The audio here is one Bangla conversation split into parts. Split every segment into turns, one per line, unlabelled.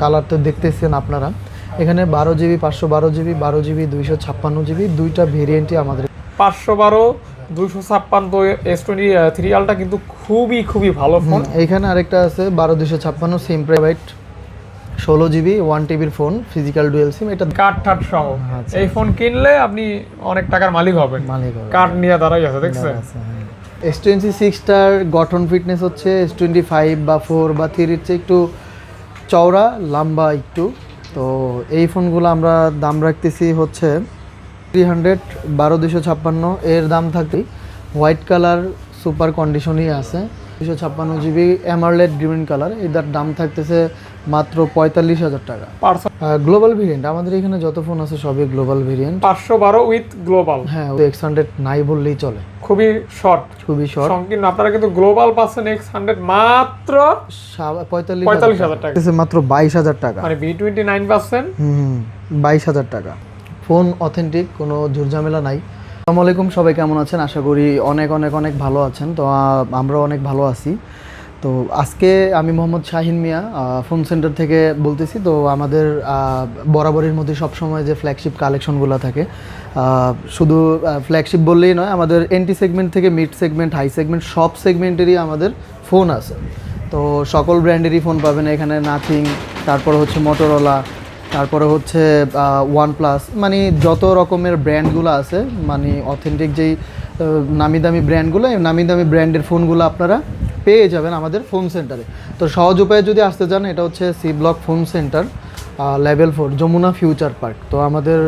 কালার তো দেখতেছেন আপনারা। এখানে 12 জিবি 512 জিবি 12 জিবি 256 জিবি দুইটা ভেরিয়েন্টই আমাদের।
512 256 S23 আলটা কিন্তু খুবই খুবই ভালো ফোন।
এইখানে আরেকটা আছে 12 256 সেম প্রাইস 16 জিবি 1 টিবির ফোন, ফিজিক্যাল ডুয়েল সিম। এটা
কার্ড ঠাট সহ এই ফোন কিনলে আপনি অনেক টাকার মালিক হবেন। কার্ড নিয়ে দাঁড়াই আছে, দেখছেন?
S26টার গঠন ফিটনেস হচ্ছে S25 বা 4 বা 3 এর চেয়ে একটু চওড়া লম্বা একটু। তো এই ফোনগুলো আমরা দাম রাখতেছি হচ্ছে 300 12256 এর দাম থাকে। হোয়াইট কালার সুপার কন্ডিশনই আছে। 256 জিবি এমারলেড গ্রিন কালার, এটার দাম থাকতেছে মাত্র 45,000 টাকা। গ্লোবাল ভেরিয়েন্ট আমাদের এখানে যত ফোন আছে সবই গ্লোবাল ভেরিয়েন্ট।
512 with global.
হ্যাঁ, X100 নাই বললেই চলে।
খুবই শর্ট সংকীর্ণ। আপনারা কিন্তু গ্লোবাল পাচ্ছেন X100 মাত্র 45,000 টাকা,
মাত্র 22,000 টাকা,
মানে B29 পাচ্ছেন
22,000 টাকা। ফোন অথেন্টিক, কোনো ঝুরঝামেলা নাই। আসসালামু আলাইকুম, সবাই কেমন আছেন? আশা করি অনেক অনেক অনেক ভালো আছেন। তো আমরাও অনেক ভালো আছি। তো আজকে আমি মোহাম্মদ শাহিন মিয়া ফোন সেন্টার থেকে বলতেছি। তো আমাদের বরাবরের মধ্যে সবসময় যে ফ্ল্যাগশিপ কালেকশনগুলো থাকে, শুধু ফ্ল্যাগশিপ বললেই নয়, আমাদের এন্টি সেগমেন্ট থেকে মিড সেগমেন্ট, হাই সেগমেন্ট সব সেগমেন্টেরই আমাদের ফোন আছে। তো সকল ব্র্যান্ডেরই ফোন পাবেন এখানে। নাথিং, তারপরে হচ্ছে মোটোরোলা, তারপরে হচ্ছে ওয়ানপ্লাস, মানে যত রকমের ব্র্যান্ডগুলো আছে, মানে অথেন্টিক যেই নামি দামি ব্র্যান্ডগুলো, নামি দামি ব্র্যান্ডের ফোনগুলো আপনারা পেয়ে যাবেন আমাদের ফোন সেন্টারে। তো সহজ উপায়ে যদি আসতে চান, এটা হচ্ছে C block phone centre, level 4, Jamuna future park. তো আমাদের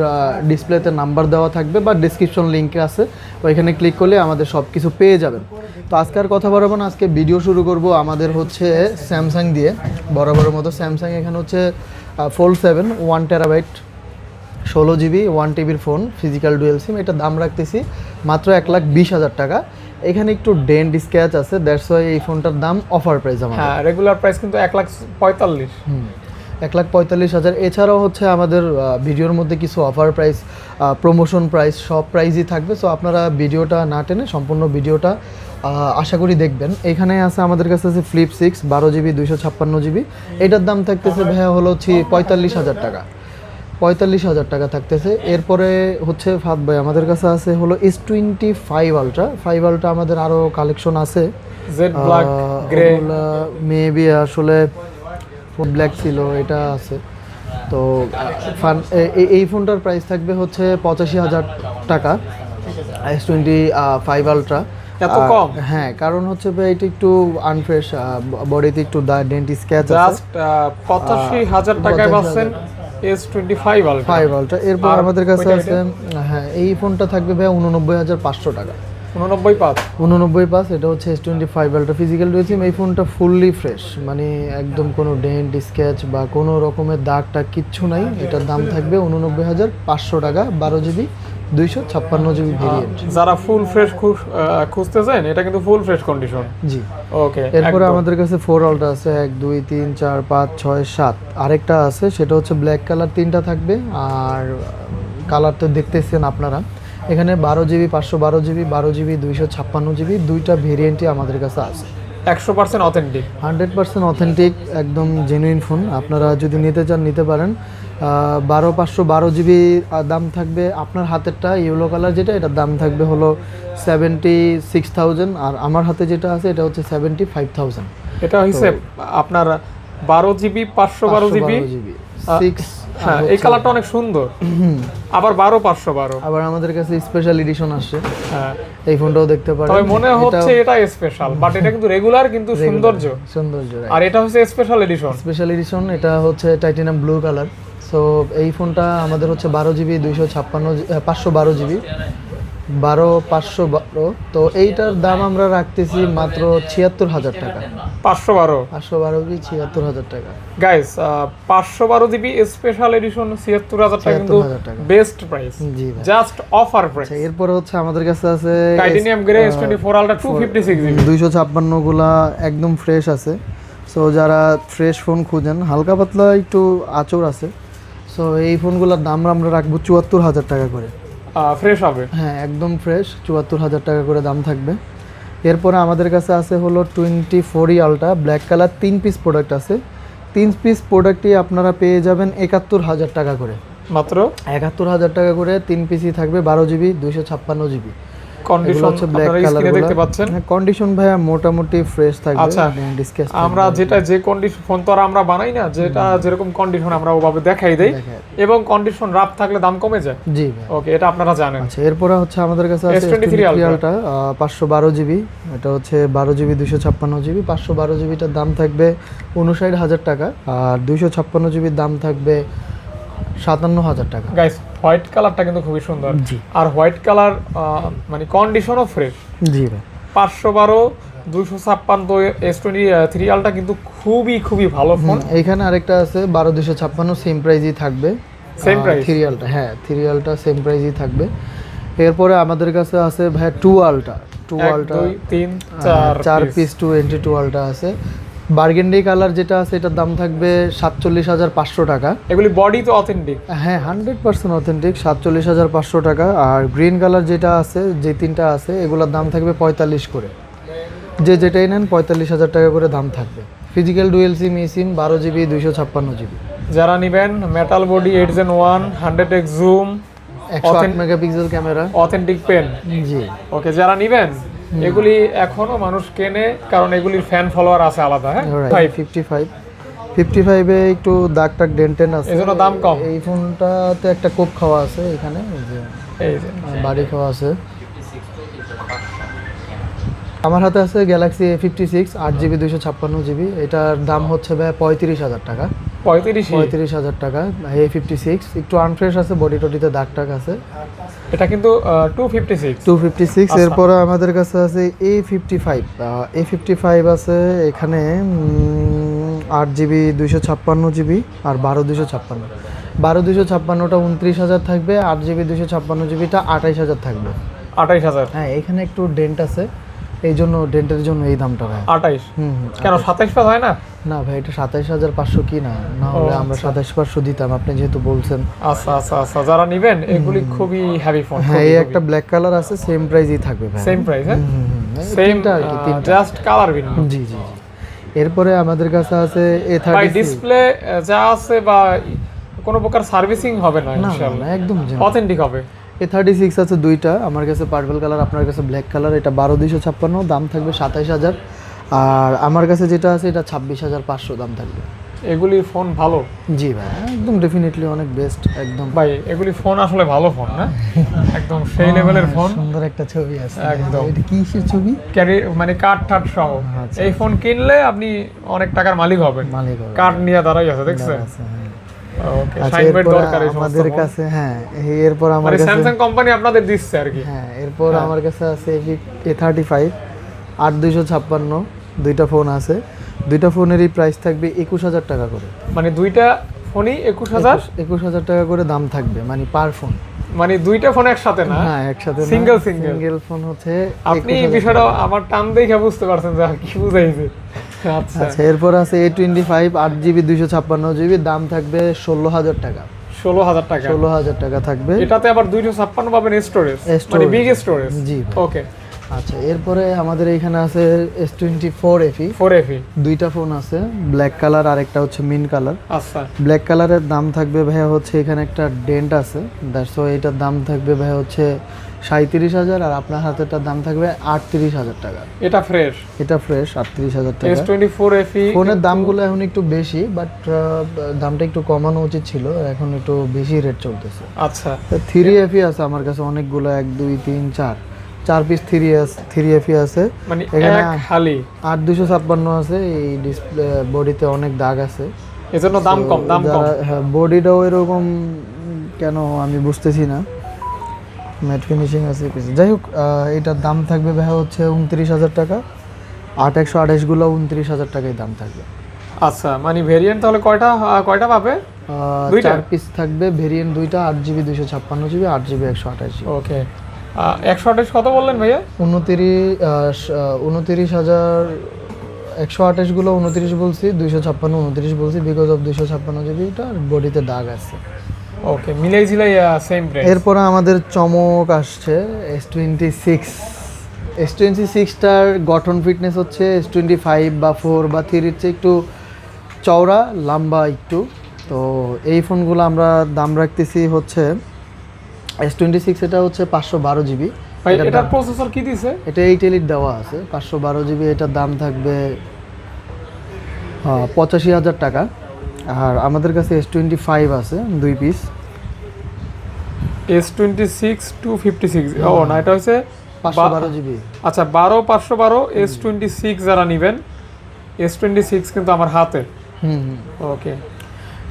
ডিসপ্লেতে নাম্বার দেওয়া থাকবে বা ডিসক্রিপশন লিঙ্কে আছে, ওইখানে ক্লিক করলে আমাদের সব কিছু পেয়ে যাবেন। তো আজকে আর কথা বলবো না, আজকে ভিডিও শুরু করব আমাদের হচ্ছে স্যামসাং দিয়ে, বরাবরের মতো স্যামসাং। এখানে হচ্ছে Fold 7 1 টেরাবাইট 16 জিবি 1 টিবির ফোন, ফিজিক্যাল ডুয়েল সিম। এটা দাম রাখতেছি মাত্র 1,20,000 টাকা। এখানে একটু ডেন্ট স্ক্র্যাচ আছে, দ্যাটস ওয়াই এই ফোনটার দাম অফার প্রাইস আমাদের।
হ্যাঁ, রেগুলার প্রাইস কিন্তু 1,45,000।
1,45,000। এছাড়াও হচ্ছে আমাদের ভিডিওর মধ্যে কিছু অফার প্রাইস, প্রমোশন প্রাইস, সব প্রাইসই থাকবে। সো আপনারা ভিডিওটা না টেনে সম্পূর্ণ ভিডিওটা আশা করি দেখবেন। এখানে আছে আমাদের কাছে আছে ফ্লিপ 6 12 জিবি 256 জিবি। এটার দাম থাকতেছে ভাইয়া হলো 45,000 টাকা, 45,000 টাকা থাকতেছে। এরপরে হচ্ছে ফাদ ভাই আমাদের কাছে আছে হলো S25 আলট্রা। 5 আলট্রা আমাদের আরও কালেকশন আছে।
জেড ব্ল্যাক গ্রে,
মেবি আসলে ব্ল্যাক ছিল, এটা আছে। তো এই ফোনটার প্রাইস থাকবে হচ্ছে 85,000 টাকা, S25 আলট্রা।
এত কম?
হ্যাঁ, কারণ হচ্ছে ভাই এটা একটু আনফ্রেশ, বডিতে একটু ডেন্ট স্ক্র্যাচ আছে।
জাস্ট 85,000 টাকায় পাচ্ছেন S25 আলট্রা।
5 আলট্রা। এরপর আমাদের কাছে আছে, হ্যাঁ, এই ফোনটা থাকবে ভাই 89,500 টাকা, 89,500। এটা হচ্ছে S25 আলট্রা ফিজিক্যাল ডুয়েল সিম। এই ফোনটা ফুললি ফ্রেশ, মানে একদম কোনো ডেন্ট স্ক্র্যাচ বা কোনো রকমের দাগ টাগ কিচ্ছু নাই। এটার দাম থাকবে 89,500 টাকা, 12 জিবি 256 জিবি ভেরিয়েন্ট।
যারা ফুল ফ্রেশ খুঁজতেছেন, এটা কিন্তু ফুল ফ্রেশ কন্ডিশন।
জি,
ওকে।
এরপরে আমাদের কাছে 4 আলট্রা আছে, 1 2 3 4 5 6 7। আরেকটা আছে, সেটা হচ্ছে ব্ল্যাক কালার, 3টা থাকবে। আর কালার তো দেখতেছেন আপনারা। এখানে 12 জিবি 512 জিবি 12 জিবি 256 জিবি দুইটা ভেরিয়েন্টই আমাদের কাছে আছে।
100% অথেন্টিক,
100% অথেন্টিক, একদম জেনুইন ফোন। আপনারা যদি নিতে চান নিতে পারেন। 512 জিবি দাম থাকবে। আপনার হাতেরটা ইয়েলো কালার যেটা, এটার দাম থাকবে হলো 76,000। আর আমার হাতে যেটা আছে এটা হচ্ছে 75,000।
এটা হচ্ছে আপনার 12 জিবি 512 জিবি 6। হ্যাঁ, এই কালারটা অনেক সুন্দর। আবার 12 512,
আবার আমাদের কাছে স্পেশাল এডিশন আসছে। হ্যাঁ, এই ফোনটাও দেখতে পারেন।
তবে মনে হচ্ছে এটা স্পেশাল, বাট এটা কিন্তু রেগুলার, কিন্তু সৌন্দর্য। আর এটা হচ্ছে স্পেশাল এডিশন।
স্পেশাল এডিশন, এটা হচ্ছে টাইটানিয়াম ব্লু কালার। সো এই ফোনটা আমাদের হচ্ছে 12 জিবি 512 জিবি 512। তো এইটার দাম আমরা রাখতেছি মাত্র 76,000 টাকা। 512 76,000 টাকা
গাইস। 512 জিবি স্পেশাল এডিশন 76,000 টাকা কিন্তু বেস্ট প্রাইস।
জি,
জাস্ট অফার প্রাইস।
এরপর হচ্ছে আমাদের কাছে আছে
titanium grey S24 ultra 256 GB
256 গুলা একদম ফ্রেশ আছে। সো যারা ফ্রেশ ফোন খুঁজেন, হালকা পাতলা একটু আঁচড় আছে, সো এই ফোনগুলোর দাম আমরা রাখবো 74,000 টাকা করে।
ফ্রেশ হবে,
হ্যাঁ, একদম ফ্রেশ, 74,000 টাকা করে দাম থাকবে। এরপরে আমাদের কাছে আছে হলো 24 ultra black colour, 3 piece product আছে। 3 পিস প্রোডাক্টই আপনারা পেয়ে যাবেন 71,000 টাকা করে,
মাত্র
71,000 টাকা করে 3 পিসই থাকবে 12 জিবি 256 জিবি।
কন্ডিশন আপনারা স্ক্রিনে দেখতে পাচ্ছেন।
কন্ডিশন ভাইয়া মোটামুটি ফ্রেশ থাকবে।
আচ্ছা, আমরা যে কন্ডিশন ফোন তো আর আমরা বানাই না, যেটা যেরকম কন্ডিশন আমরা ওভাবে দেখাই দেই, এবং কন্ডিশন রাফ থাকলে দাম কমে যায়।
জি ভাই,
ওকে, এটা আপনারা জানেন।
আচ্ছা, এরপরে হচ্ছে আমাদের কাছে আছে
S23
আলট্রা 512 জিবি, এটা হচ্ছে 12 জিবি 256 জিবি। 512 জিবিটার দাম থাকবে 59,000 টাকা, আর 256 জিবির দাম থাকবে 57,000 টাকা।
গাইস, হোয়াইট কালারটা কিন্তু খুবই সুন্দর।
জি,
আর হোয়াইট কালার মানে কন্ডিশনও ফ্রেশ।
জি ভাই,
512 256 S23 আলট্রা কিন্তু খুবই ভালো ফোন।
এইখানে আরেকটা আছে 12 256, সেম প্রাইসই থাকবে।
সেম প্রাইস
3 আলট্রা, হ্যাঁ 3 আলট্রা সেম প্রাইসই থাকবে। এরপরে আমাদের কাছে আছে ভাই 2 আলট্রা, 2 আলট্রা
2 3
4 পিস 2 আলট্রা আছে। বার্গেন্ডি কালার যেটা আছে এটার দাম থাকবে 47,500 টাকা।
এগুলি বডি তো অথেন্টিক?
হ্যাঁ, 100% অথেন্টিক, 47,500 টাকা। আর গ্রিন কালার যেটা আছে, যে তিনটা আছে, এগুলোর দাম থাকবে 45 করে। যেটাই নেন 45,000 টাকা করে দাম থাকবে। Physical dual SIM, e SIM, 12 GB 256 GB.
যারা নেবেন metal body 8gen 1 100x zoom,
108 megapixel camera,
authentic pen.
জি।
ওকে, যারা নেবেন এগুলি এখনো মানুষ কেনে, কারণ এগুলির ফ্যান ফলোয়ার আছে আলাদা। হ্যাঁ,
55 এ একটু দাগ টাগ ডেন্টেন আছে,
এজন্য দাম কম।
এই ফোনটাতে একটা কোপ খাওয়া আছে এখানে,
এই যে
বাড়ি খাওয়া আছে। আমার হাতে আছে গ্যালাক্সি A56 8 জিবি 256 জিবি। এটার দাম হচ্ছে ভাই 35,000 টাকা। 35,000 টাকা A56। একটু আনফ্রেশ আছে, বডি টডিতে দাগ টাগ আছে।
এটা কিন্তু 256।
এরপরে আমাদের কাছে আছে A55 আছে এখানে 8 জিবি 256 জিবি আর 12 256। 12 256টা 29,000 থাকবে, 8 জিবি 256 জিবিটা 28,000 থাকবে।
28,000?
হ্যাঁ, এখানে একটু ডেন্ট আছে, এই জন্য ডেন্টের জন্য এই দামটা ভাই।
28? কেন 27 পাস হয় না?
না ভাই, এটা 27,500 কি না হলে আমরা 27,500 দিতাম, আপনি যেহেতু বলছেন।
আচ্ছা, যারা নেবেন এগুলি খুবই হেভি ফোন।
হ্যাঁ, এই একটা ব্ল্যাক কালার আছে, সেম প্রাইসই থাকবে ভাই।
Same price? হ্যাঁ,
সেম আর কি, তিনটা
জাস্ট কালার ভিন্ন।
জি। এরপরে আমাদের কাছে আছে A36।
ভাই, ডিসপ্লে যা আছে বা কোনো প্রকার সার্ভিসিং হবে না ইনশাআল্লাহ,
একদম
অথেন্টিক হবে।
A36 আছে দুইটা, আমার কাছে পার্পল কালার, আপনার কাছে ব্ল্যাক কালার। এটা 12 256, দাম থাকবে 27,000। আর আমার কাছে যেটা আছে এটা 26,500 দাম থাকবে।
এগুলি ফোন ভালো?
জি ভাই, একদম ডেফিনেটলি অনেক বেস্ট একদম
ভাই। এগুলি ফোন আসলে ভালো ফোন না, একদম সেই লেভেলের ফোন।
সুন্দর একটা ছবি আছে
একদম।
এটা কিসের ছবি?
ক্যারি মানে কার্ড টার্ড সহ। এই ফোন কিনলে আপনি অনেক টাকার মালিক হবেন। কার্ড নিয়ে দাঁড়াই আছে, দেখছেন? ওকে, সাইনবোর্ড দরকার এই
আমাদের কাছে। হ্যাঁ, এরপর আমার কাছে
স্যামসাং কোম্পানি আপনাদের দিচ্ছে আর কি।
হ্যাঁ, এরপর আমার কাছে আছে A35 8 256, দুইটা ফোন আছে। দুইটা ফোনেরই প্রাইস থাকবে 21,000 টাকা করে।
মানে দুইটা ফোনই
21,000 টাকা করে দাম থাকবে, মানে পার ফোন।
মানে দুইটা ফোন একসাথে না?
হ্যাঁ, একসাথে না, সিঙ্গেল ফোন হচ্ছে।
আপনি এই বিষয়টা আমার টান দেখে বুঝতে পারছেন যে কি বুঝাইছে।
আচ্ছা, এরপর আছে A25 8 জিবি 256 জিবি, দাম থাকবে 16,000 টাকা।
16,000 টাকা?
16,000 টাকা থাকবে।
এটাতে আবার 256 পাবেন স্টোরেজ, মানে বিগ স্টোরেজ।
জি।
ওকে।
আচ্ছা, এরপরে আমাদের এখানে আছে S24 FE। দুইটা ফোন আছে, ব্ল্যাক কালার আর একটা হচ্ছে মিন কালার।
আচ্ছা,
ব্ল্যাক কালারের দাম থাকবে ভাইয়া হচ্ছে, এখানে একটা ডেন্ট আছে, দ্যাটস ওয়াই এটার দাম থাকবে ভাইয়া হচ্ছে 37,000, আর আপনার হাতেরটার দাম থাকবে 38,000 টাকা।
এটা ফ্রেশ?
এটা ফ্রেশ 38,000 টাকা।
S24 FE
ফোনের দামগুলো এখন একটু বেশি, বাট দামটা একটু কমানো উচিত ছিল, এখন একটু বেশি রেট চলতেছে।
আচ্ছা,
3 FE আছে আমার কাছে অনেকগুলো, 1 2 3 4 পিস 3 FE আছে।
মানে
এখানে
এক খালি
8 256 আছে। এই ডিসপ্লে বডিতে অনেক দাগ আছে,
এজন্য দাম কম।
হ্যাঁ, বডিটাও এরকম কেন আমি বুঝতেছি না, ম্যাট ফিনিশিং আছে কিছু। যাই হোক, এটার দাম থাকবে ভাই হচ্ছে 29,000 টাকা। 8 গুলো 29,000 টাকায় দাম থাকবে।
আচ্ছা, মানে ভেরিয়েন্ট তাহলে কয়টা পাবে?
4 পিস থাকবে ভেরিয়েন্ট, দুইটা 8 জিবি 256 জিবি, 8 জিবি 128 জিবি।
ওকে, 128 কত বললেন ভাইয়া?
29,000। 128 গুলো 29 বলছি, 256 29 বলছি, বিকজ অফ 256 জিবিটা বডিতে দাগ আছে।
ওকে, মিলাই ঝিলাই সেম প্রাইস।
এরপরে আমাদের চমক আসছে S26টার গঠন ফিটনেস হচ্ছে S25 বা 4 বা 3 এর চেয়ে একটু চওড়া লম্বা একটু। তো এই ফোনগুলো আমরা দাম রাখতেছি হচ্ছে S26, এটা হচ্ছে 512 GB।
ভাই এটার প্রসেসর কি দিছে?
এটা 8 এলিট দেওয়া আছে, 512 GB। এটার দাম থাকবে 85,000 টাকা। আর আমাদের কাছে S25 আছে 2 পিস।
S26 256, ও না এটা হচ্ছে
512 GB।
আচ্ছা 512 S26 যারা নেবেন, S26 কিন্তু আমার হাতে। ওকে,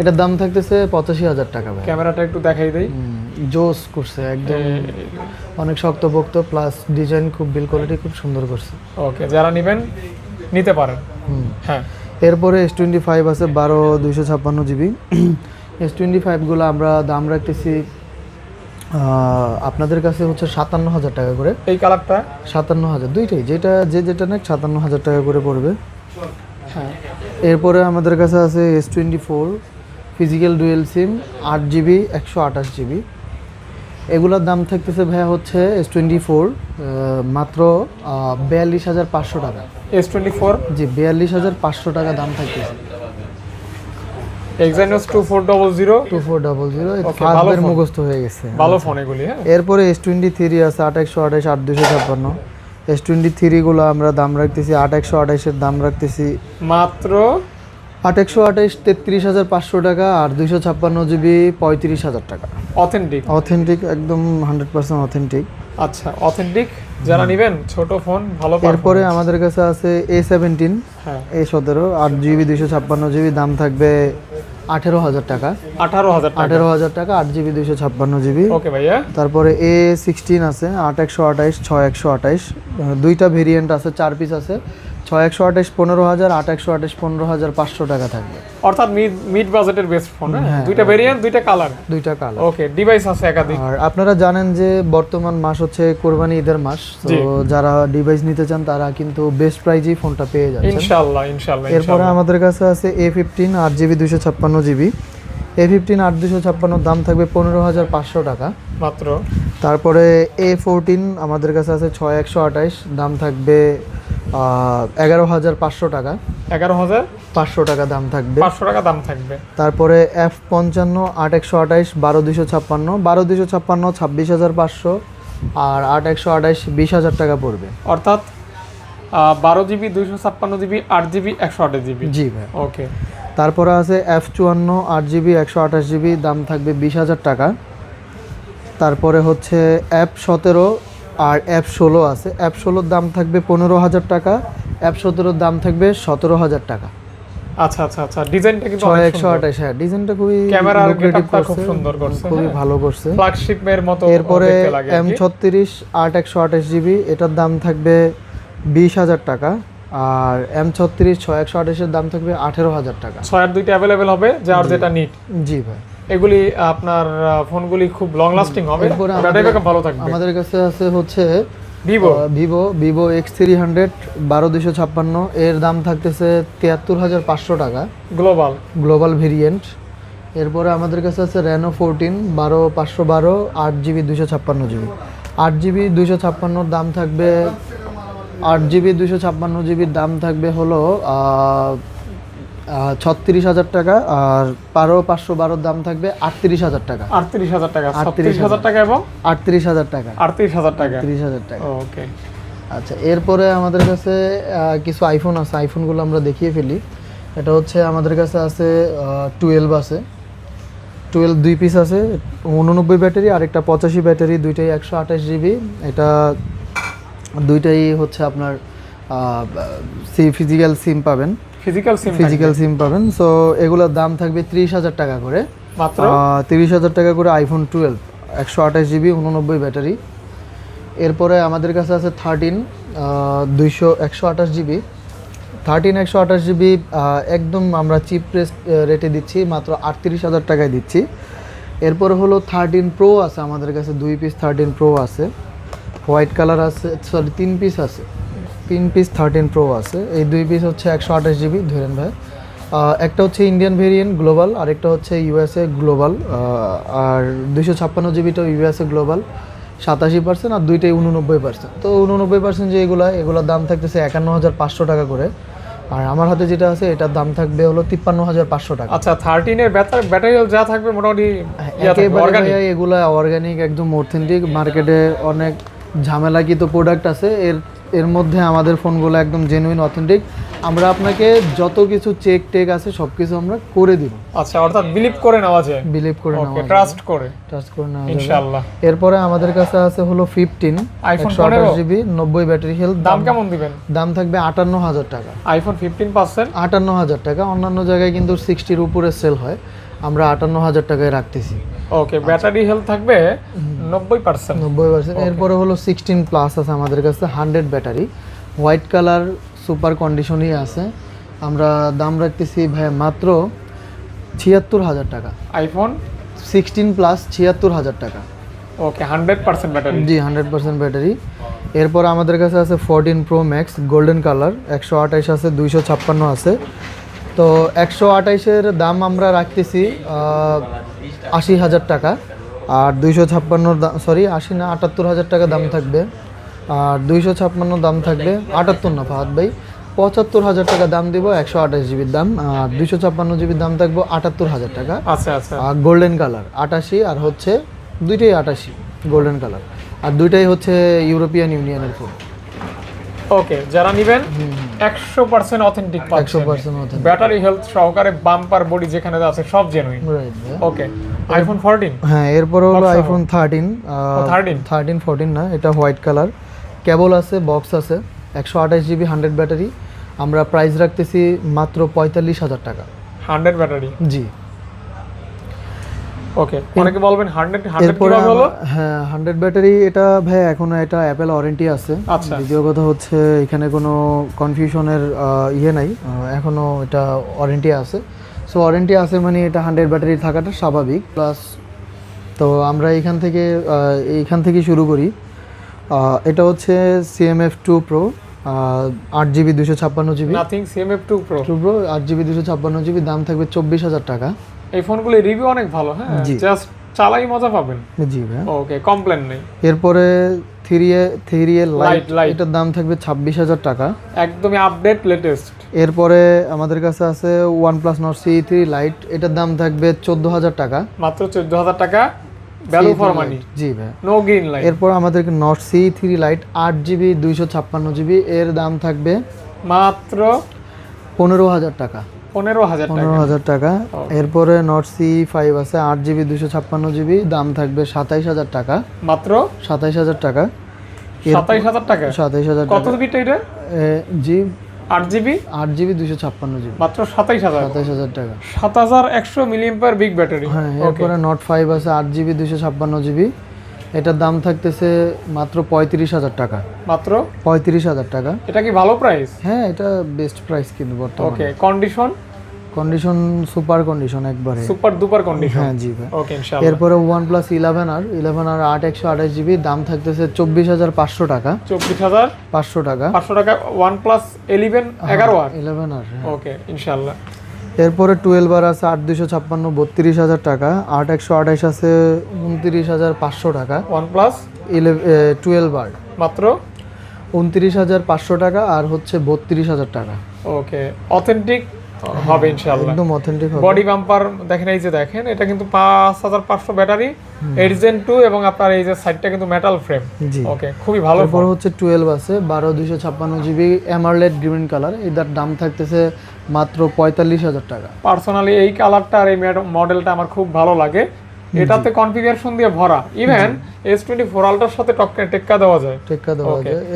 এটার দাম থাকতেছে 85,000 টাকা ভাই।
ক্যামেরাটা একটু দেখাই দেই।
জোস করছে একদম, অনেক শক্তপোক্ত, প্লাস ডিজাইন খুব বিল কোয়ালিটি খুব সুন্দর করছে।
ওকে, যারা নেবেন নিতে পারেন। হ্যাঁ,
এরপরে S25 আছে 256 GB। S25 গুলো আমরা দাম রাখতেছি আপনাদের কাছে হচ্ছে 57,000 টাকা করে।
এই কালারটা
57,000, দুইটাই, যেটা নেয় 57,000 টাকা করে পড়বে।
হ্যাঁ,
এরপরে আমাদের কাছে আছে S24 ফিজিক্যাল ডুয়েল সিম 8 GB 128 GB। এগুলোর দাম থাকতেছে ভাইয়া হচ্ছে S24 মাত্র 42,500 টাকা।
S24
জি, 42,500 টাকা দাম থাকতেছে।
Exynos 2400
2400
Okay, ভালো
ফার্স্টবার
ফোন।
মুখস্থ হয়ে গেছে।
ভালো ফোন এগুলি। হ্যাঁ,
এরপরে S23 আছে 8128 8256। S23 গুলো আমরা দাম রাখতেছি 8128 এর দাম রাখতেছি
মাত্র
8128 33,500 টাকা। আর 256 GB 35,000 টাকা।
অথেন্টিক।
অথেন্টিক, একদম 100% অথেন্টিক।
আচ্ছা, অথেন্টিক যারা নেবেন ছোট ফোন ভালো।
এরপরে আমাদের কাছে আছে A17
হ্যাঁ,
A17 8 GB 256 GB, দাম থাকবে 18,000 টাকা।
18,000 টাকা।
18,000 টাকা 8 GB 256 GB।
ওকে ভাইয়া।
তারপরে A16 আছে 8128 6128। দুইটা ভেরিয়েন্ট আছে, 4 পিস আছে। 6128 15,000, 8128 15,500 টাকা থাকবে।
অর্থাৎ মিড বাজেটের বেস্ট ফোন। হ্যাঁ,
হ্যাঁ,
দুইটা ভেরিয়েন্ট, দুইটা কালার।
দুইটা কালার।
ওকে, ডিভাইস আছে একাধিক।
আর আপনারা জানেন যে বর্তমান মাস হচ্ছে কোরবানি ঈদের মাস, তো যারা ডিভাইস নিতে চান তারা কিন্তু বেস্ট প্রাইজেই ফোনটা পেয়ে যাচ্ছেন
ইনশাআল্লাহ ইনশাআল্লাহ।
এরপরে আমাদের কাছে আছে A15 8 GB 256 GB। A15 8 256 দাম থাকবে 15,500 টাকা
মাত্র।
তারপরে A14 আমাদের কাছে আছে 6128, দাম থাকবে 11,500 টাকা।
11,500
টাকা দাম থাকবে।
500 টাকা দাম থাকবে।
তারপরে F55 8128 12256 12256 26,500। আর 8128 20,000 টাকা পড়বে।
অর্থাৎ 12 GB 256 GB 8 GB 128 GB।
জি ভাই।
ওকে,
তারপরে আছে F54 8 GB 128 GB, দাম থাকবে 20,000 টাকা। তারপরে হচ্ছে F17 আর F16 আছে। F16 দাম থাকবে 15,000 টাকা, F17 দাম থাকবে 17,000 টাকা।
আচ্ছা আচ্ছা আচ্ছা, ডিজাইনটা কিন্তু অনেক সুন্দর।
6128, হ্যাঁ ডিজাইনটা খুবই
ক্যামেরার
lucrative
গেটআপটা খুব
করছে,
সুন্দর করছে।
খুবই ভালো করছে।
ফ্ল্যাগশিপের মতো
এরপরে
দেখতে লাগে আর কি।
M36 8 128 GB, এটার দাম থাকবে 20,000 টাকা। আর M36 6 128 এর দাম থাকবে 18,000 টাকা।
6 আর 2টা अवेलेबल হবে, যার যেটা নিড।
জি ভাই।
এগুলি আপনার ফোনগুলি খুব লং লাস্টিং হবে,
এরপরে
ব্যাটারি ব্যাকআপ ভালো থাকবে।
আমাদের কাছে আছে হচ্ছে
ভিভো
X300 12256, এর দাম থাকতেছে 73,500 টাকা গ্লোবাল ভেরিয়েন্ট। এরপরে আমাদের কাছে আছে Reno 14 12512 8 GB 256 GB। 8 GB 256 দাম থাকবে 8 GB 256 GB দাম থাকবে হলো 36,000 টাকা। আর 512 দাম থাকবে 38,000 টাকা।
38,000 টাকা, 36,000 টাকা এবং
38,000 টাকা।
38,000 টাকা।
30,000 টাকা।
ওকে,
আচ্ছা, এরপরে আমাদের কাছে কিছু আইফোন আছে, আইফোনগুলো আমরা দেখিয়ে ফেলি। এটা হচ্ছে আমাদের কাছে আছে 12 আছে, 12 2 পিস আছে, 89 ব্যাটারি আর একটা 85 ব্যাটারি, দুইটাই 128 GB। এটা দুইটাই হচ্ছে আপনার ফিজিক্যাল সিম পাবেন। ফিজিক্যাল সিম পাবেন। সো এগুলোর দাম থাকবে 30,000 টাকা করে
মাত্র।
30,000 টাকা করে আইফোন 12 128 GB 89 ব্যাটারি। এরপরে আমাদের কাছে আছে 13 128 GB। 13 128 GB একদম আমরা চিপ রেটে দিচ্ছি, মাত্র 38,000 টাকায় দিচ্ছি। এরপরে হলো 13 প্রো আছে আমাদের কাছে, 2 পিস 13 প্রো আছে, হোয়াইট কালার আছে, সরি 3 পিস আছে, 3 পিস 13 প্রো আছে। এই 2 পিস হচ্ছে 128 GB ধরেন ভাই। একটা হচ্ছে ইন্ডিয়ান ভেরিয়েন্ট গ্লোবাল, আরেকটা হচ্ছে ইউএসএ গ্লোবাল। আর 256 জিবিটা ইউএসএ গ্লোবাল 87%, আর দুইটাই 89%। তো 89% যে এগুলোর দাম থাকতেছে 51,500 টাকা করে। আর আমার হাতে যেটা আছে এটার দাম থাকবে হলো 53,500 টাকা।
আচ্ছা 13 এর ব্যাটারি যা থাকবে মোটামুটি
একেবারে এগুলা অর্গানিক, একদম অথেন্টিক। মার্কেটে অনেক ঝামেলাকৃত প্রোডাক্ট আছে, এর মধ্যে আমাদের ফোনগুলো একদম জেনুইন অথেন্টিক। আমরা আপনাকে যত কিছু চেক আছে সব কিছু আমরা করে দিব।
আচ্ছা, অর্থাৎ বিলিভ করে নেওয়া যায়,
বিলিভ করে নেওয়া যায়,
ট্রাস্ট করে
নেওয়া যায়
ইনশাআল্লাহ।
এরপরে আমাদের কাছে আছে হলো 15
আইফোন
128GB 90 ব্যাটারি হেলথ।
দাম কেমন দিবেন?
দাম থাকবে 58,000 টাকা।
আইফোন 15 পাচ্ছেন
58,000 টাকা। অন্যান্য জায়গায় কিন্তু 60-র উপরে সেল হয়, আমরা 58,000 টাকায় রাখতেছি।
ওকে, ব্যাটারি হেলথ থাকবে 90%।
90%। এরপরে হলো 16 প্লাস আছে আমাদের কাছে 100 ব্যাটারি, হোয়াইট কালার, সুপার কন্ডিশনই আছে। আমরা দাম রাখতেছি ভাই মাত্র 76,000 টাকা।
আইফোন
16 প্লাস 76,000 টাকা।
ওকে, 100% ব্যাটারি।
জি, 100% ব্যাটারি। এরপর আমাদের কাছে আছে 14 প্রো ম্যাক্স গোল্ডেন কালার, 128 আছে, 256 আছে। তো 128-এর দাম আমরা রাখতেছি 80,000 টাকা। আর 256 সরি 80 না 78,000 টাকা দাম থাকবে। আর 256 দাম থাকবে 78 না ফাহাদ ভাই, 75,000 টাকা দাম দিব 128 জিবির দাম। আর 256 জিবির দাম থাকবে 78,000 টাকা।
আচ্ছা আচ্ছা।
আর গোল্ডেন কালার 88, আর হচ্ছে দুইটাই 88 গোল্ডেন কালার, আর দুইটাই হচ্ছে ইউরোপিয়ান ইউনিয়নের ফোন।
ওকে, যারা নেবেন 100% অথেন্টিক পাচ্ছেন,
100% অথেন্টিক,
ব্যাটারি হেলথ সহকারে, বাম্পার বডি যেখানে আছে সব জেনুইন।
রাইট।
ওকে, আইফোন 14।
হ্যাঁ, এরপরে হলো আইফোন 13 14 না, এটা হোয়াইট কালার, কেবল আছে, বক্স আছে, 128GB 100 ব্যাটারি। আমরা প্রাইস রাখতেছি মাত্র 45,000 টাকা।
100 ব্যাটারি,
জি।
ওকে, অনেকে বলবেন 100
এরপরে
কিভাবে হলো?
হ্যাঁ, 100 ব্যাটারি এটা ভাই এখনো এটা অ্যাপেল ওয়ারেন্টি আছে।
আচ্ছা।
দ্বিতীয় কথা হচ্ছে এখানে কোনো কনফিউশনের ইয়ে নাই, এখনো এটা ওয়ারেন্টি আছে। সো ওয়ারেন্টি আছে মানে এটা 100 ব্যাটারি থাকাটা স্বাভাবিক। প্লাস তো আমরা এইখান থেকে শুরু করি। এটা হচ্ছে CMF2 Pro 8GB 256GB।
Nothing CMF2 Pro
8GB 256GB, দাম থাকবে 24,000 টাকা।
এই ফোনগুলো রিভিউ অনেক ভালো, হ্যাঁ, জাস্ট চালাই মজা পাবেন।
জি ভাই।
ওকে, কমপ্লেন নেই।
এরপরে 3A লাইট, এটার দাম থাকবে 26,000 টাকা,
একদমই আপডেট লেটেস্ট।
এরপরে আমাদের কাছে আছে OnePlus Nord CE3 লাইট, এটার দাম থাকবে 14,000 টাকা,
মাত্র 14,000 টাকা, ভ্যালু ফর মানি।
জি ভাই।
No green light.
এরপর আমাদের Nord CE3 light 8GB 256GB, এর দাম থাকবে
মাত্র
15,000 টাকা।
15,000
টাকা। এরপরে Nord CE5 আছে 8GB 256GB, দাম থাকবে 27,000 টাকা,
মাত্র
27,000 টাকা।
27,000 টাকা।
27,000
কত
টাকা।
জিবি এটা?
জি,
8GB
8GB 256GB,
মাত্র 27,000।
27,000 টাকা।
7100 মিলিঅ্যাম্পিয়ার বিগ ব্যাটারি।
হ্যাঁ, এরপরে Note 5 আছে 8GB 256GB, এটার দাম থাকতেছে মাত্র 35,000 টাকা।
মাত্র
35,000 টাকা।
এটা কি ভালো প্রাইস?
হ্যাঁ, এটা বেস্ট প্রাইস কিন্তু বর্তমানে।
ওকে,
কন্ডিশন সুপার কন্ডিশন একবারে,
সুপার দুপার কন্ডিশন।
হ্যাঁ জি ভাই।
ওকে, ইনশাআল্লাহ।
এরপরে OnePlus 11R 8 128GB, দাম থাকতেছে 24,500 টাকা।
24,500
টাকা।
500 টাকা। OnePlus 11 11R।
11R।
ওকে, ইনশাআল্লাহ।
এরপরে 12R আছে 8 256 32,000 টাকা। 8 128 আছে 29,500 টাকা।
OnePlus
12R
মাত্র
29,500 টাকা, আর হচ্ছে 32,000 টাকা।
ওকে, অথেন্টিক হবে ইনশাআল্লাহ,
একদম অথেন্টিক হবে।
বডি বাম্পার দেখেন, এই যে দেখেন, এটা কিন্তু 5,500 ব্যাটারি, 8 Gen 2, এবং আপনার এই যে সাইডটা কিন্তু মেটাল ফ্রেম।
জি।
ওকে, খুবই ভালো।
এরপর হচ্ছে 12 আছে 12 256GB এমারলেড গ্রিন কালার, এটার দাম থাকতেছে মাত্র 45,000 টাকা।
পার্সোনালি এই কালারটা আর এই মডেলটা আমার খুব ভালো লাগে। এটাতে কনফিগারেশন দিয়ে ভরা, ইভেন S24 আলট্রার সাথে টেক্কা দেওয়া যায়।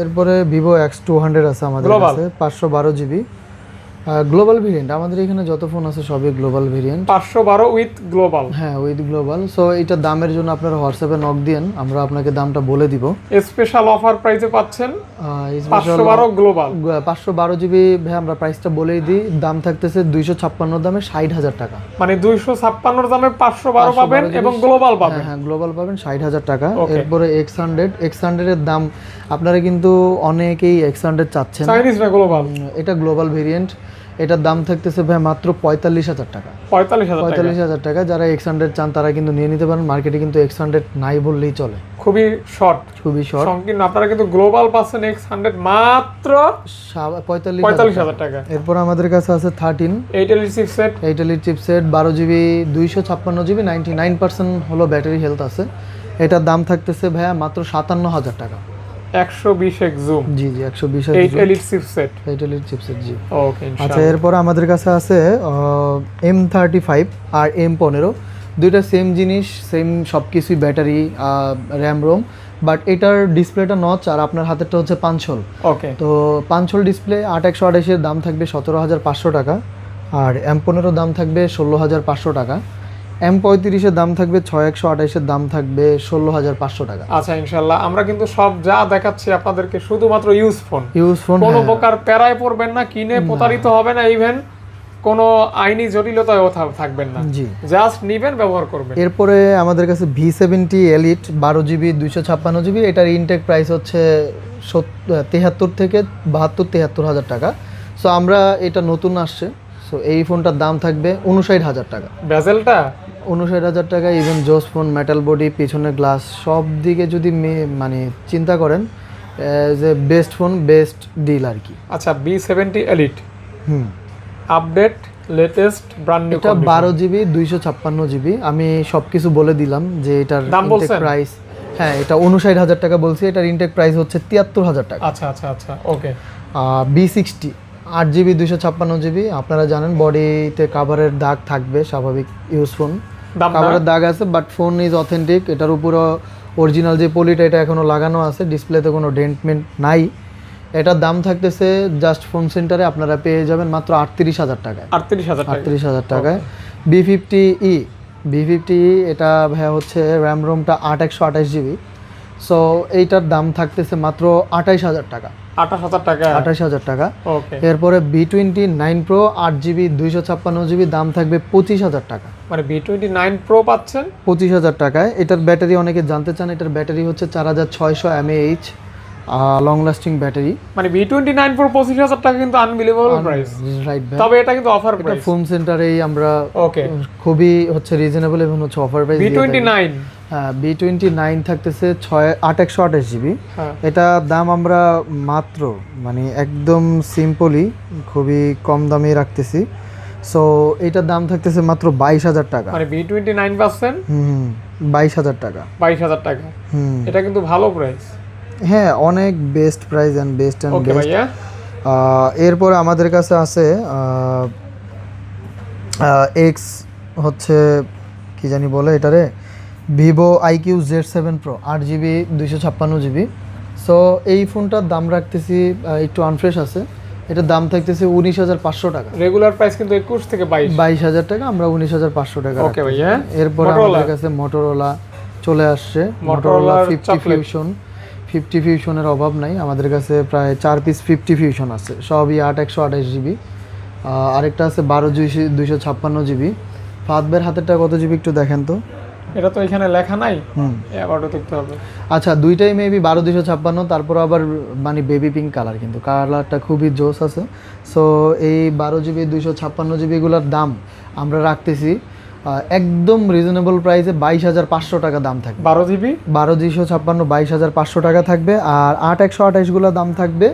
এরপরে Vivo X200 আছে আমাদের কাছে 512GB গ্লোবাল ভেরিয়েন্ট। আমাদের এখানে যত ফোন আছে সবই গ্লোবাল ভেরিয়েন্ট।
512 with global.
হ্যাঁ, উইথ গ্লোবাল। সো এটা দামের জন্য আপনারা হোয়াটসঅ্যাপে নক দিয়েন, আমরা আপনাকে দামটা বলে দিব।
স্পেশাল অফার প্রাইসে পাচ্ছেন 512 গ্লোবাল।
512GB ভাই, আমরা প্রাইসটা বলেই দিই, দাম থাকতেছে 256 দামে 60,000 টাকা।
মানে 256 দামে 512 পাবেন এবং গ্লোবাল পাবেন।
হ্যাঁ, গ্লোবাল পাবেন 60,000 টাকা। এরপরে X100 এর দাম আপনারা কিন্তু অনেকেই X100 চাচ্ছেন,
চাইনিজ না গ্লোবাল,
এটা গ্লোবাল ভেরিয়েন্ট। এটার দাম থাকতেছে ভাই মাত্র 45,000 টাকা।
45,000
টাকা। যারা X100 চান তারা কিন্তু নিয়ে নিতে পারেন। মার্কেটে কিন্তু X100 নাই বললেই চলে।
খুবই শর্ট,
খুবই শর্ট,
সংকীর্ণ। আপনারা কিন্তু গ্লোবাল পাচ্ছেন X100 মাত্র 45,000 টাকা।
এরপর আমাদের কাছে আছে 13
8 LED chipset,
8 LED chipset, 12GB 256GB, 99% হলো ব্যাটারি হেলথ আছে। এটার দাম থাকতেছে ভাইয়া মাত্র 57,000 টাকা।
120x জুম,
জি জি 120
8 এলইডি চিপসেট,
8 এলইডি চিপসেট, জি।
ওকে,
আচ্ছা, এরপর আমাদের কাছে আছে M35 আর M15, দুইটা সেম জিনিস, সেম সব কিছুই, ব্যাটারি, র্যাম রোম, বাট এটার ডিসপ্লেটা নচ আর আপনার হাতেরটা হচ্ছে 5 হোল।
ওকে,
তো 5 হোল ডিসপ্লে 8128 দাম থাকবে 17,500 টাকা, আর M15 দাম থাকবে 16,500 টাকা, M35 দাম থাকবে 6128 দাম থাকবে 16,500 টাকা।
আচ্ছা, ইনশাআল্লাহ আমরা কিন্তু সব যা দেখাচ্ছি আপনাদেরকে শুধুমাত্র ইউজ ফোন, কোনো প্রকার প্যারায় পড়বেন না, কিনে প্রতারিত হবে না, ইভেন কোনো আইনি জটিলতায়ও থাকবেন না,
জি,
জাস্ট নিবেন, ব্যবহার করবেন।
এরপরে আমাদের কাছে V70 এলিট 12GB 256GB, এটার ইনটেক প্রাইস হচ্ছে 73 থেকে 73,000 টাকা। সো আমরা, এটা নতুন আসছে, সো এই ফোনটার দাম থাকবে 59,000 টাকা।
বেজেলটা
59,000 টাকা, ইভেন জোস ফোন, মেটাল বডি, পিছনে গ্লাস, সব দিকে যদি মানে চিন্তা করেন যে বেস্ট ফোন, বেস্ট ডিল আর কি।
আচ্ছা, B70 elite update, latest, brand new,
এটা 12GB 256GB। আমি সব কিছু বলে দিলাম যে এটার ইনটেক প্রাইস, হ্যাঁ এটা 59,000 টাকা বলছি, এটার ইনটেক প্রাইস হচ্ছে 73,000 টাকা।
আচ্ছা আচ্ছা আচ্ছা, ওকে।
B60 8GB 256GB, আপনারা জানেন বডিতে কাভারের দাগ থাকবে, স্বাভাবিক ইউজ ফোন, কাভারের দাগ আছে, বাট ফোন ইজ অথেন্টিক। এটার উপরও অরিজিনাল যে পলিটা এটা এখনো লাগানো আছে, ডিসপ্লেতে কোনো ডেন্টমেন্ট নাই। এটার দাম থাকতেছে জাস্ট ফোন সেন্টারে আপনারা পেয়ে যাবেন মাত্র 38,000 টাকায়। 38,000 টাকায়। B50E এটা ভাইয়া হচ্ছে র্যাম রোমটা 8128GB। সো এইটার দাম থাকতেছে মাত্র 28,000 টাকা। 28,000 টাকা। এরপরে B29 Pro 8GB 256GB, দাম থাকবে 25,000 টাকা।
মানে B29 Pro পাচ্ছেন
25,000 টাকায়। এটার ব্যাটারি অনেকে জানতে চান, এটার ব্যাটারি হচ্ছে 4600 mAh, লং লাস্টিং ব্যাটারি।
মানে B29 Pro 25,000 টাকা কিন্তু আনবিলিভেবল প্রাইস,
রাইট ভাই।
তবে এটা কিন্তু অফার প্রাইস,
ফোন সেন্টারেই আমরা
ওকে
খুবই হচ্ছে রিজনেবল এবং হচ্ছে অফার প্রাইস।
B29
হ্যাঁ, B29 থাকতেছে 8128GB। এটা দাম আমরা মাত্র মানে একদম সিম্পলি খুবই কম দামে রাখতেছি। সো এটার দাম থাকতেছে মাত্র 22,000 টাকা।
মানে B29 পাচ্ছেন
22,000 টাকা।
22,000 টাকা, এটা কিন্তু ভালো প্রাইস।
হ্যাঁ, অনেক best price and best and
okay ভাইয়া।
এরপর আমাদের কাছে আছে এক্স হচ্ছে কি জানি বলে এটারে, Vivo IQ Z7 Pro 8GB 256GB। So এই ফোনটার দাম রাখতেছি একটু আনফ্রেশ আছে, এটার দাম থাকতেছে 19,500 টাকা।
রেগুলার প্রাইস কিন্তু 21 থেকে
22,000 টাকা, আমরা 19,500 টাকা।
ওকে ভাইয়া।
এরপর আমাদের কাছে মোটরোলা চলে আসছে, মোটরোলা 50 ফিউশনের অভাব নাই, আমাদের কাছে প্রায় 4 পিস 50 ফিউশন আছে, সবই 8128GB। আরেকটা আছে 12GB 256GB। ফাদবের হাতেরটা কত জিবি একটু দেখেন তো,
এটা তো এখানে লেখা নাই, আবারও দেখতে হবে।
আচ্ছা, দুইটাই মেবি 12/256, তারপর আবার মানে বেবি পিঙ্ক কালার, কিন্তু কালারটা খুবই জোস আছে। সো এই 12GB 256GB গুলোর দাম আমরা রাখতেছি একদম রিজনেবল প্রাইসে 22,500 টাকা দাম থাকবে।
12GB
12/256 22,500 টাকা থাকবে। আর 8128 গুলোর দাম থাকবে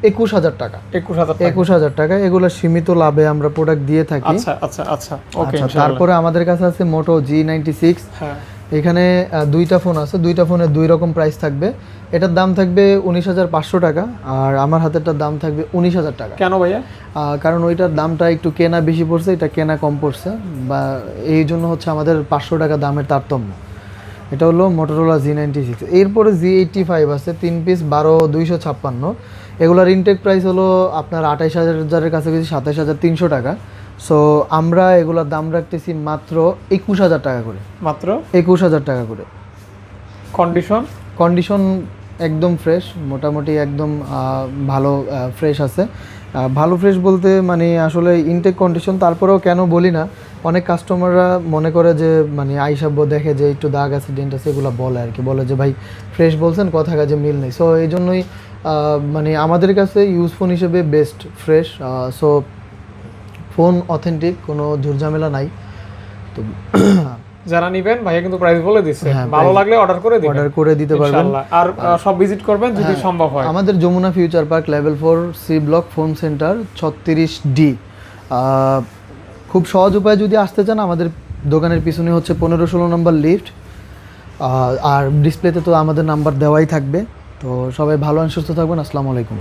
21,000 টাকা। 21,000 টাকা। এগুলো সীমিত লাভে আমরা প্রোডাক্ট দিয়ে থাকি।
আচ্ছা আচ্ছা আচ্ছা, ওকে।
তারপরে আমাদের কাছে আছে মোটো G96। এখানে দুইটা ফোন আছে, দুইটা ফোনের দুই রকম প্রাইস থাকবে। এটার দাম থাকবে 19,500 টাকা, আর আমার হাতেরটার দাম থাকবে 19,000 টাকা।
কেন ভাইয়া?
কারণ ওইটার দামটা একটু কেনা বেশি পড়ছে, এটা কেনা কম পড়ছে, বা এই জন্য হচ্ছে আমাদের 500 টাকা দামের তারতম্য। এটা হলো মোটোরোলা G96। এরপরে G85 আছে 3 পিস 12/256। এগুলোর ইনটেক প্রাইস হলো আপনার 28,000-এর কাছাকাছি, 27,300 টাকা। সো আমরা এগুলোর দাম রাখতেছি মাত্র 21,000 টাকা করে।
মাত্র
21,000 টাকা করে। কন্ডিশন একদম ফ্রেশ, মোটামুটি একদম ভালো ফ্রেশ আছে। ভালো ফ্রেশ বলতে মানে আসলে ইনটেক কন্ডিশন, তারপরেও কেন বলি না, অনেক কাস্টমাররা মনে করে যে মানে আইসাব্য দেখে যে একটু দাগ আছে, ডেন্ট আছে, এগুলো বলে আর কি, বলে যে ভাই ফ্রেশ বলছেন, কথা কাজে মিল নেই। সো এই জন্যই মানে আমাদের কাছে ইউজ ফোন হিসেবে best fresh. So phone authentic, কোনো ঝুরঝামেলা নাই। তো
যারা নিবেন ভাইয়া কিন্তু প্রাইস বলে দিচ্ছে, ভালো লাগলে অর্ডার করে দিবেন,
অর্ডার করে দিতে পারবেন।
ইনশাআল্লাহ। আর সব ভিজিট করবেন যদি সম্ভব হয়।
আমাদের Jamuna future park level 4 C block phone centre 36D। খুব সহজ উপায় যদি আসতে চান, আমাদের দোকানের পিছনে হচ্ছে 15-16 নম্বর লিফট, আর ডিসপ্লেতে তো আমাদের নাম্বার দেওয়াই থাকবে। তো সবাই ভালো আর সুস্থ থাকবেন। আসসালামু আলাইকুম।